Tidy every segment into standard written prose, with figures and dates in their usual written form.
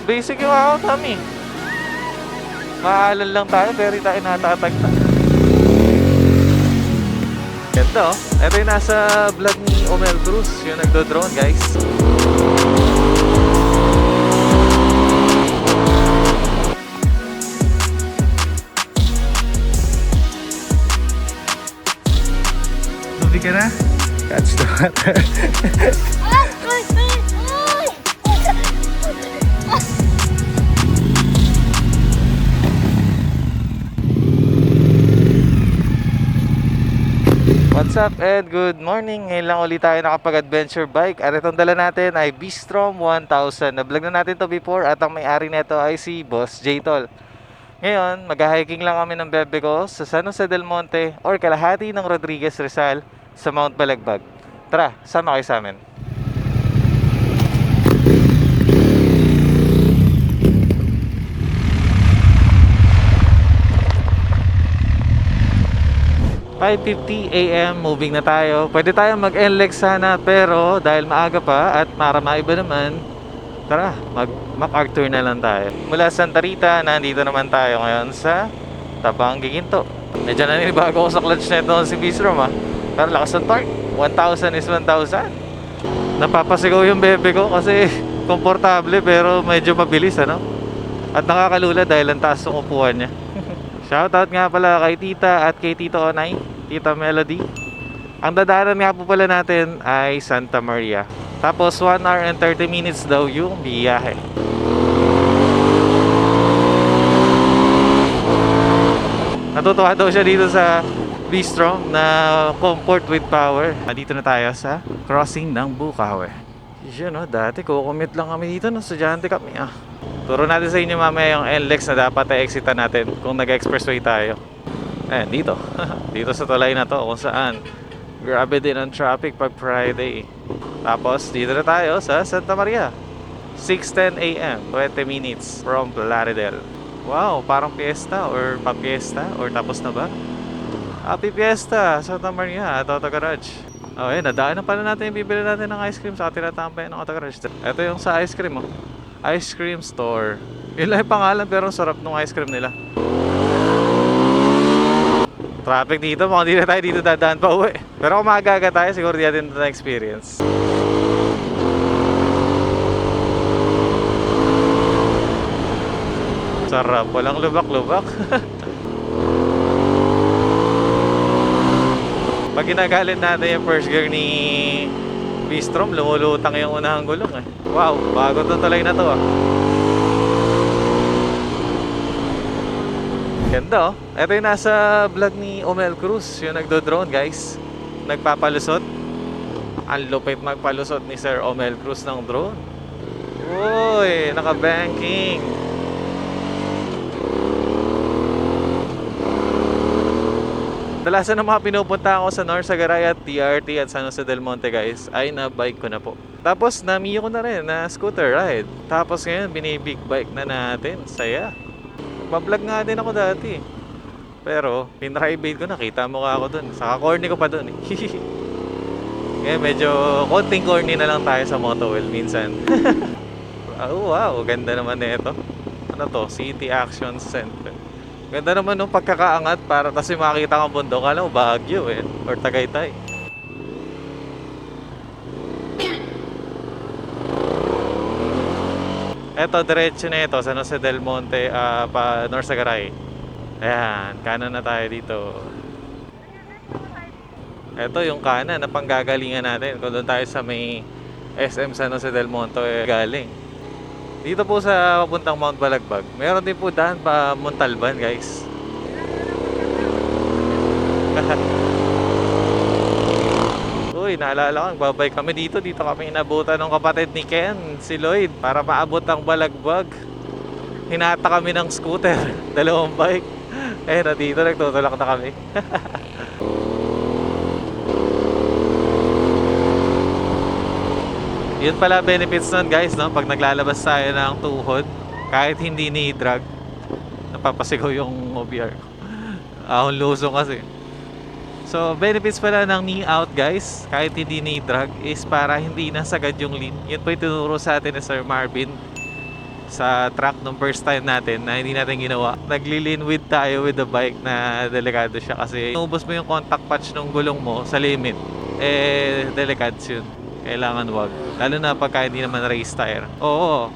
Basic yung ako kami. Maalan lang tayo, pero tayo natatagta. Ganda oh. Ito yung nasa vlog ni Omel Cruz, yung nagdo-drone guys. Tubi ka na? Catch the water. What's up and good morning. Ngayon lang ulit tayo nakapag-adventure bike. At itong dala natin ay V-Strom 1000. Na-vlog na natin to before at ang may-ari nito ay si Boss J-Tol. Ngayon, mag-hiking lang kami ng bebe ko sa San Jose del Monte or kalahati ng Rodriguez Rizal sa Mount Balagbag. Tara, sama kayo sa amin. 5:50 AM, moving na tayo. Pwede tayo mag-NLEX sana, pero dahil maaga pa at para maiba naman, tara, mag-MacArthur na lang tayo. Mula Santa Rita, nandito naman tayo ngayon sa Tabang Giginto. Medyo naninibago ako sa clutch na ito si V-Strom pero lakas ng torque. 1,000 is 1,000. Napapasigaw yung bebe ko kasi komportable pero medyo mabilis At nakakalula dahil ang taas ng upuan niya. Shoutout nga pala kay Tita at kay Tito Onay, Tita Melody. Ang dadaanan nga po pala natin ay Santa Maria. Tapos 1 hour and 30 minutes daw yung biyahe. Natutuwa daw siya dito sa V-Strom na comfort with power. Dito na tayo sa crossing ng Bukawi. Yun dati kukumit lang kami dito, estudyante kami Turo natin sa inyo mamaya yung NLEX na dapat i-exitan natin kung nag-expressway tayo. Dito. Dito sa tulay na to kung saan grabe din ang traffic pag Friday. Tapos dito na tayo sa Santa Maria. 6:10 AM, 20 minutes from Plaridel. Wow, parang fiesta or pa-fiesta or tapos na ba? Happy Fiesta, Santa Maria, Auto Garage. Nadaan na pala natin yung bibili natin ng ice cream sa tinatampay ng Auto Garage. Ito yung sa ice cream Ice cream store. Yun lang yung pangalan pero sarap nung ice cream nila. Traffic dito, mukhang di na tayo dito dadaan pa uwi. Pero kung maaga tayo, siguro di natin ito na-experience. Sarap, walang lubak-lubak. Pag ginagalit natin yung first gear ni V-Strom, lumulutang yung unahang gulong Wow, bago to tulay na to Ganda Ito yung nasa vlog ni Omel Cruz, yung nagdo-drone guys. Nagpapalusot. Ang lupit magpalusot ni Sir Omel Cruz ng drone. Uy, naka-banking. Dalasan ng mga pinupunta ako sa Norsagaray at TRT at San Jose del Monte guys ay na-bike ko na po. Tapos na-Mio ko na rin na scooter ride. Tapos ngayon binibig bike na natin. Saya. Bablog nga din ako dati. Pero pinribate ko, nakita mo ka ako dun. Saka corny ko pa dun Ngayon medyo konting corny na lang tayo sa Motowheel minsan. Wow, ganda naman na ito. Ano to? City Action Center. Ganda naman nung pagkakaangat para kasi makita kang bundok. Alam mo, Baguio or Tagaytay. Eto, diretso na ito, San Jose del Monte, pa Norsagaray. Ayan, kanan na tayo dito. Eto yung kanan na panggagalingan natin. Kung doon tayo sa may SM San Jose del Monte galing. Dito po sa papuntang Mount Balagbag, meron din po daan pa Montalban guys. Uy, naalala ko, babay kami dito. Dito kami inabutan ng kapatid ni Ken, si Lloyd, para maabot ang Balagbag. Hinata kami ng scooter, dalawang bike. Dito nagtutulak na kami. Yun pala benefits nun guys pag naglalabas tayo ng tuhod, kahit hindi ni drag, napapasigaw yung OBR ko. Ahon lusong kasi. So benefits pala ng knee out guys, kahit hindi ni drag, is para hindi nasagad yung lean. Yun po yung tinuro sa atin ni Sir Marvin sa track nung first time natin na hindi natin ginawa. Nagli-lean with tayo with the bike na delikado siya kasi inubos mo yung contact patch ng gulong mo sa limit. Delikado yun. Kailangan wag. Lalo na pagka hindi naman race tire. Oo,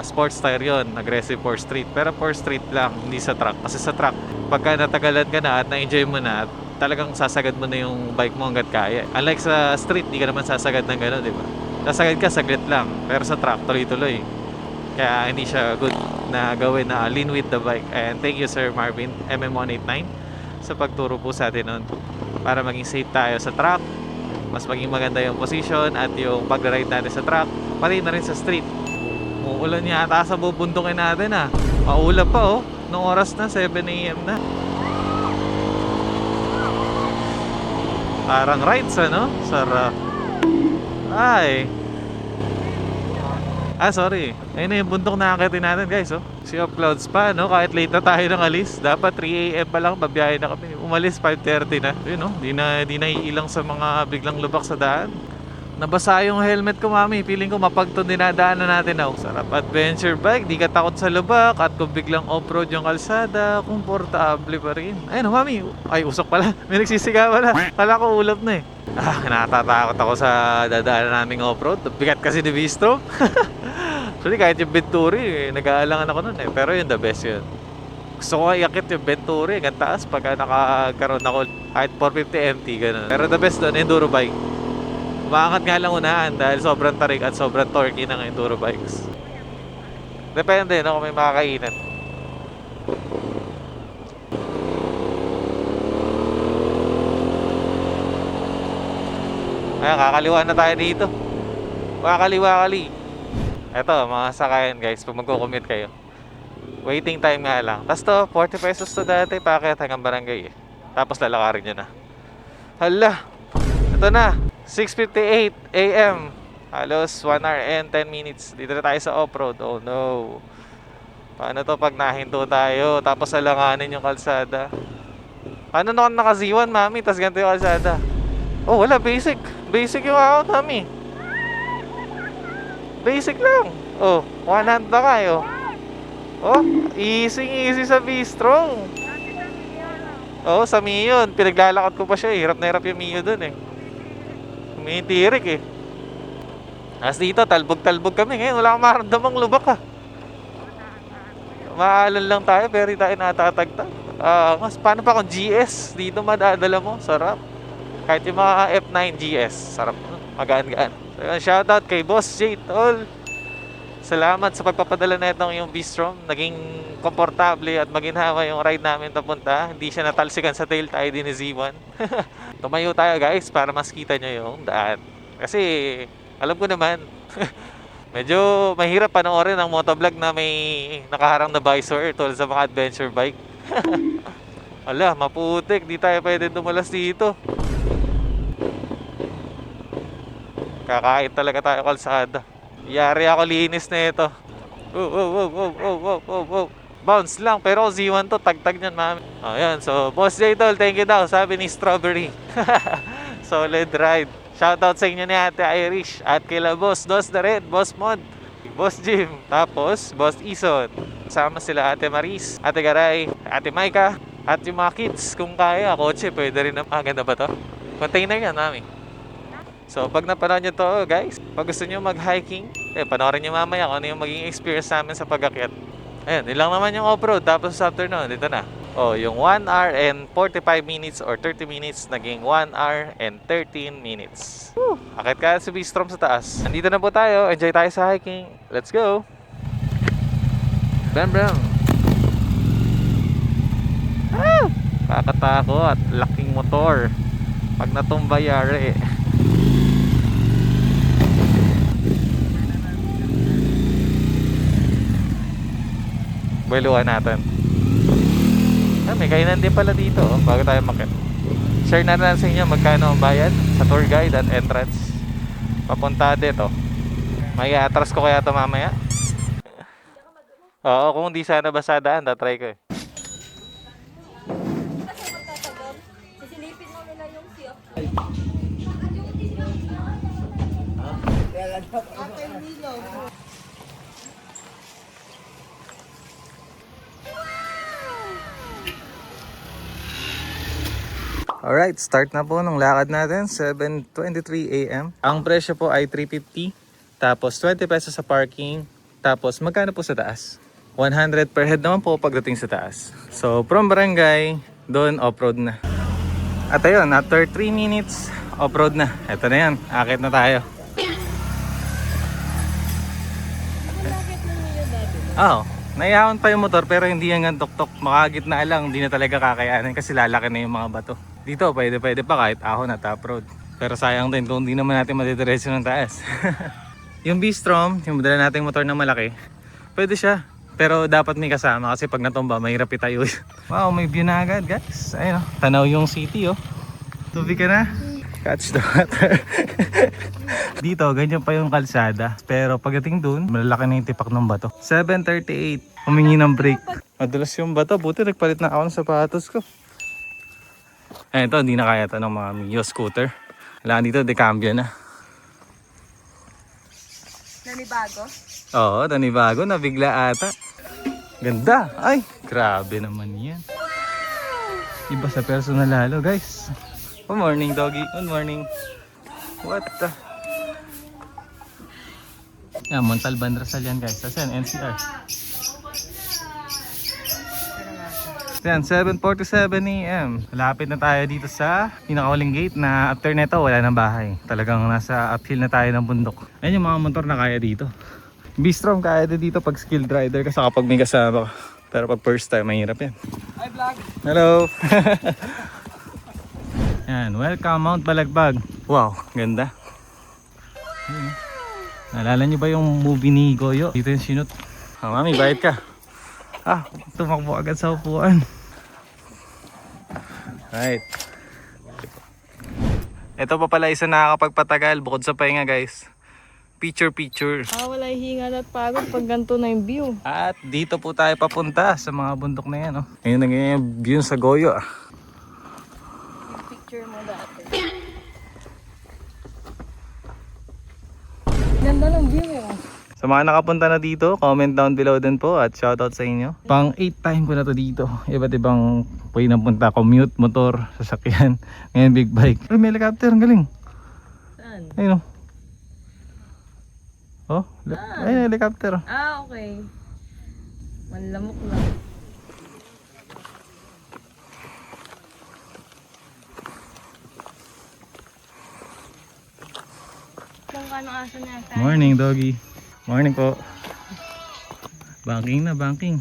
sports tire yon, aggressive for street. Pero for street lang, hindi sa track. Kasi sa track, pagka natagalan ka na at na-enjoy mo na, talagang sasagad mo na yung bike mo hanggat kaya. Unlike sa street, di ka naman sasagad ng gano'n, di ba? Sasagad ka, saglit lang. Pero sa track, tuloy-tuloy. Kaya hindi siya good na gawin na lean with the bike. And thank you Sir Marvin, MM189, sa pagturo po sa atin nun. Para maging safe tayo sa track, mas maging maganda yung position at yung pag-ride natin sa track, pati na rin sa street. Uulan yata sa bubundukin natin Maulap pa nung oras na 7 AM na. Parang rides sarap. Ay. Sorry. Ayun na yung bundok na akitin natin guys Sea of clouds pa kahit late na tayo ng alis. Dapat 3 AM pa lang babiyahe na kami. Umalis 5:30 na. Yun di na iilang sa mga biglang lubak sa daan. Nabasa yung helmet ko mami. Feeling ko mapagto dinadaanan natin Sarap adventure bike, di ka takot sa lubak. At kung biglang off-road yung kalsada, komportable pa rin. Ayun mami. Ay usok pala. May nagsisigaw pala. Kala ko ulap na natatakot ako sa dadaanan naming off-road. Bigat kasi ni Bistro. Actually kahit yung Venturi nag-aalangan ako nun pero yun the best yun. Gusto ko iakit yung Venturi hanggang taas pagka nakakaroon ako kahit 450 MT ganun. Pero the best doon enduro bike. Umaangat nga lang unahan dahil sobrang tarik at sobrang torquey ng enduro bikes. Depende kung may makakainan. Ayan, kakaliwa na tayo dito. Wakali. Eto, mga sakayan guys, pag magko-commute kayo. Waiting time nga lang. Tapos to, 40 pesos to dati, packet hanggang barangay Tapos lalakarin nyo na. Hala, ito na, 6:58 AM. Halos 1 hour and 10 minutes. Dito na tayo sa off-road. Oh no. Paano to pag nahinto tayo, tapos alanganin yung kalsada? Paano na naka-Z1 mami, tapos ganito yung kalsada? Oh, wala, basic. Basic yung ako, mami. Basic lang. Oh, one hand na kayo. Oh, easy sa V-Strong. Oh, sa Mio yun. Pinaglalakad ko pa siya Hirap na hirap yung Mio dun Humitirik As dito, talbog-talbog kami. Ngayon, wala akong maramdamang lubak Maalan lang tayo, pero tayo natatagtag. Paano pa kung GS? Dito madadala mo. Sarap. Kahit yung mga F9 GS, sarap magaan-gaan. So, shoutout kay Boss J Tol. Salamat sa pagpapadala na itong yung V-Strom. Naging komportable at maginhawa yung ride namin papunta. Hindi siya natalsikan sa tail tayo din ni Z1. Tumayo tayo guys para mas kita nyo yung daan. Kasi alam ko naman, medyo mahirap panoorin ang motovlog na may nakaharang na visor tulad sa mga adventure bike. Ala, maputik. Di tayo pwede tumulas dito. Kakain talaga tayo kalsada. Yari ako linis na ito. Bounce lang. Pero Z1 to, tagtag nyan mami. Ayan, so Boss J Tol, thank you daw. Sabi ni Strawberry. Solid ride. Shoutout sa inyo ni Ate Irish. At kila Boss Dos na rin, Boss Mod, Boss Jim, tapos Boss Ison. Sama sila Ate Maris, Ate Garay, Ate Maika, at yung mga kids. Kung kaya, kotse, pwede rin na. Ganda ba to? Container yan mami. So, pag napanood nyo to, guys, pag gusto nyo mag-hiking, panoorin nyo mamaya kung ano yung magiging experience namin sa pag-akyat. Ayun, ilang naman yung off-road, tapos sa afternoon, dito na. Oh, yung 1 hour and 45 minutes or 30 minutes, naging 1 hour and 13 minutes. Woo! Akit ka sa V-Strom sa taas. Nandito na po tayo, enjoy tayo sa hiking. Let's go! Bam bam! Kakatakot, laking motor. Pag natumba yari. Bueluhan natin. May kainan din pala dito bago tayo makit. Share na lang sa inyo magkano ang bayad sa tour guide at entrance papunta dito. May atras ko kaya ito mamaya. Oo, kung di sana basadaan, tatry ko Sisilipin mo nila yung sea of Alright, start na po ng lakad natin, 7:23 AM. Ang presyo po ay 350, tapos 20 pesos sa parking, tapos magkano po sa taas? 100 per head naman po pagdating sa taas. So from barangay, doon off-road na. At ayun, after 3 minutes, off-road na. Ito na yan, akit na tayo. Oo, naihawan pa yung motor pero hindi hanggang tok-tok. Makagitna lang, hindi na talaga kakayanin kasi lalaki na yung mga bato. Dito, pwede pa kahit ahon at off-road. Pero sayang din kung hindi naman natin madidiretso ng taas. Yung V-Strom, yung dala nating motor na malaki, pwede siya. Pero dapat may kasama kasi pag natumba, mahirap itayo. Wow, may view na agad guys. Ayun, tanaw yung city oh. Tubig ka na. Catch the water. Dito, ganyan pa yung kalsada. Pero pagdating dun, malalaki na yung tipak ng bato. 7:38, humingi ng brake. Madulas yung bato, buti nagpalit na ako ng sapatos ko. Ito, hindi na kaya ito ng mga Mio scooter. Kailangan dito, decambio na. Nanibago? Oo, nanibago, nabigla ata. Ganda! Ay, grabe naman yan. Iba sa personal lalo, guys. Good morning, doggy. Good morning. What the? Yan, Montalban Rizal yan, guys. Saan? NCR. Yan, 7:47 AM. Malapit na tayo dito sa pinakawaling gate na after neto wala nang bahay. Talagang nasa uphill na tayo ng bundok. Ayan yung mga motor na kaya dito. V-Strom kaya din dito pag skilled rider kasi kapag may kasama ka. Pero pag first time, mahirap yan. Hi vlog! Hello! Yan, welcome Mount Balagbag. Wow, ganda. Ayan. Naalala nyo ba yung movie ni Goyo? Dito yung sinut. Oh, mami, bayad ka. Ah, tumakbo agad sa upuan. Right. Ito pa pala isa nakakapagpatagal bukod sa pahinga guys. Picture. Wala hinga at pagod pag ganito na yung view. At dito po tayo papunta sa mga bundok na yan. Oh. Ngayon na ganyan yung view sa Goyo. Yung picture mo dati. Ganda ng view eh. Sa mga nakapunta na dito, comment down below din po at shoutout sa inyo. Pang 8 time ko na to dito. Iba't ibang way na punta. Commute, motor, sasakyan. Ngayon big bike. Ay, may helicopter. Ang galing. Saan? Ayun oh. Ayun, helicopter. Ah, okay. Manlamok lang. Kung kano asa niya tayo. Morning, doggy. Morning po. Banking na, banking.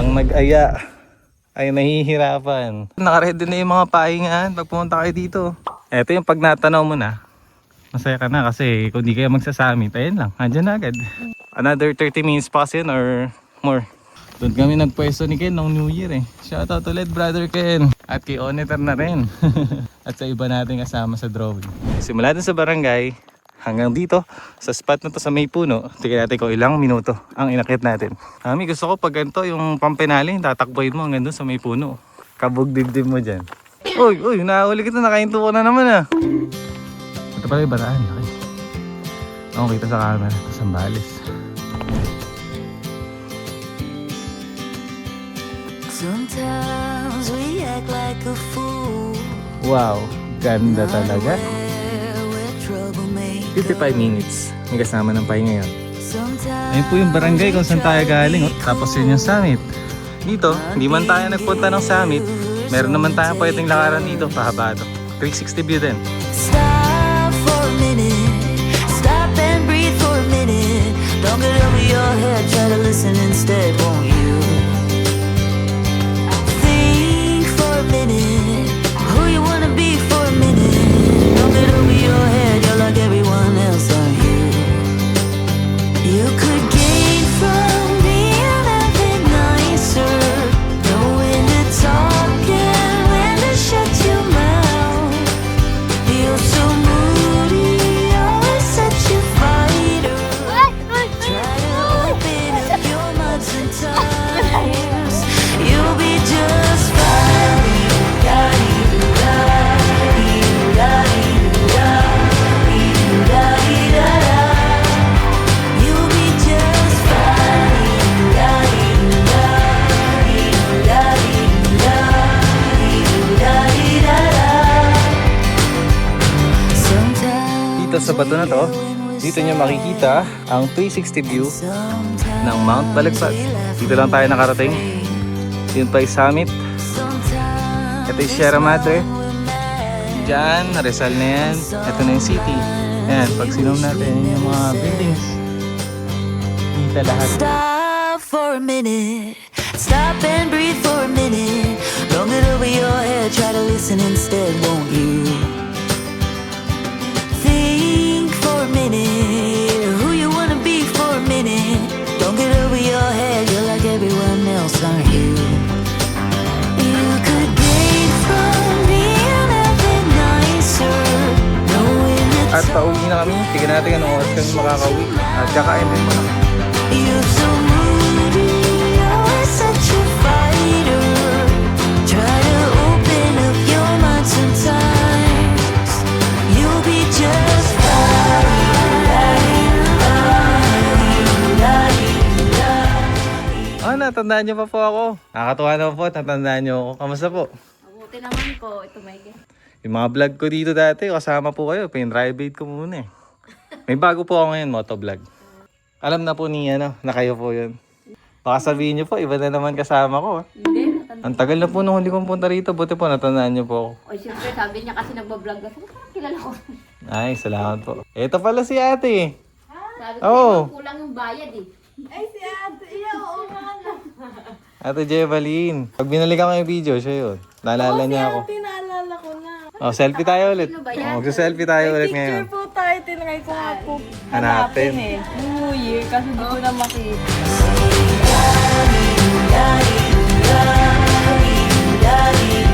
Ang nag-aya ay nahihirapan. Nakaready na yung mga pahingahan pag pumunta kayo dito. Eto yung pag natanaw mo na, masaya ka na kasi kung di kayo magsasamit, ayun lang, andyan na agad. Another 30 minutes pa kasi or more. Doon kami nagpwesto ni Ken noong New Year eh. Shoutout ulit brother Ken. At kay Oneter na rin. At sa iba natin kasama sa drawing. Simula dun sa barangay hanggang dito sa spot na to sa may puno. Tignan natin kung ilang minuto ang inakit natin. Kami gusto ko pag ganito yung pampinali, tatakboyin mo hanggang dun sa may puno. Kabog dibdib mo dyan. Uy, nahuli kita, nakahinto ko na naman ah. Ito pala yung bataan. Okay. Ako kita sa camera. Ito sa Sambales. Sometimes we act like a fool. Wow, ganda talaga. 55 minutes. May kasama ng pahinga ngayon. Ayun po yung barangay kung saan tayo galing. Oh. Tapos yun yung summit. Dito, hindi man tayo nagpunta ng summit. Meron naman tayong pwedeng lakaran dito. Pahaba ito. 360 view din. Stop for a minute. Stop and breathe for a minute. Don't get over your head. Try to listen instead, won't you? Think for a minute. Who you wanna be for a minute. Don't get over your head. You're like everyone else, aren't you? You could gain from being a bit nicer. Know when to talk and when to shut your mouth. You're so moody, always such a fighter. Try to open up your minds and talk. dito sa bato na to, dito nyo makikita ang 360 view ng Mount Balagsas. Dito lang tayo nakarating. Yun pa yung summit. Ito yung Sierra Madre. Diyan, Rizal na yan. Ito na yung city. Ayan, pag sinom natin yung mga buildings. Kita lahat. Stop for a minute. Stop and breathe for a minute. Long it over your head. Try to listen instead, won't you? Think for a minute. Who you wanna be for a minute. Don't get over your head. You're like everyone else, aren't you? You could gain from being a bit nicer. Knowing At it's pauwi na kami. Tignan natin anong oras kami makakauwi. At kakain din mo na. you're so moody, you're such a fighter. Try to open up your mind sometimes. You'll be just Ah, natandaan niyo pa po ako. Nakakatuwa naman po, natandaan niyo ako. Kamusta po? Mabuti naman po. Ito may Yung mga vlog ko dito dati, kasama po kayo. Pin-private ko muna eh. May bago po ako ngayon, motovlog. Alam na po niya na kayo po yun. Baka sabihin niyo po, iba na naman kasama ko. Hindi. Ang tagal na po nung huli kong punta rito. Buti po, natandaan niyo po ako. O siyempre, sabi niya kasi nagbablog ako. Kilala ko. Ay, salamat po. Ito pala si ate. Sabi ko, Oo. kulang yung bayad eh. Ay, si ate. Iya, oo nga na. Ate Jevaline. Pag binalikan ko yung video, siya yun. Naalala niya ako. Naalala ko na. Oh, selfie tayo ulit. Ano ba yan? Magsa-selfie tayo ulit ngayon. po tayo. Tinry ko nga po Hanapin. New Year kasi di ko na makita. la-di-da-di-da-di-da-di.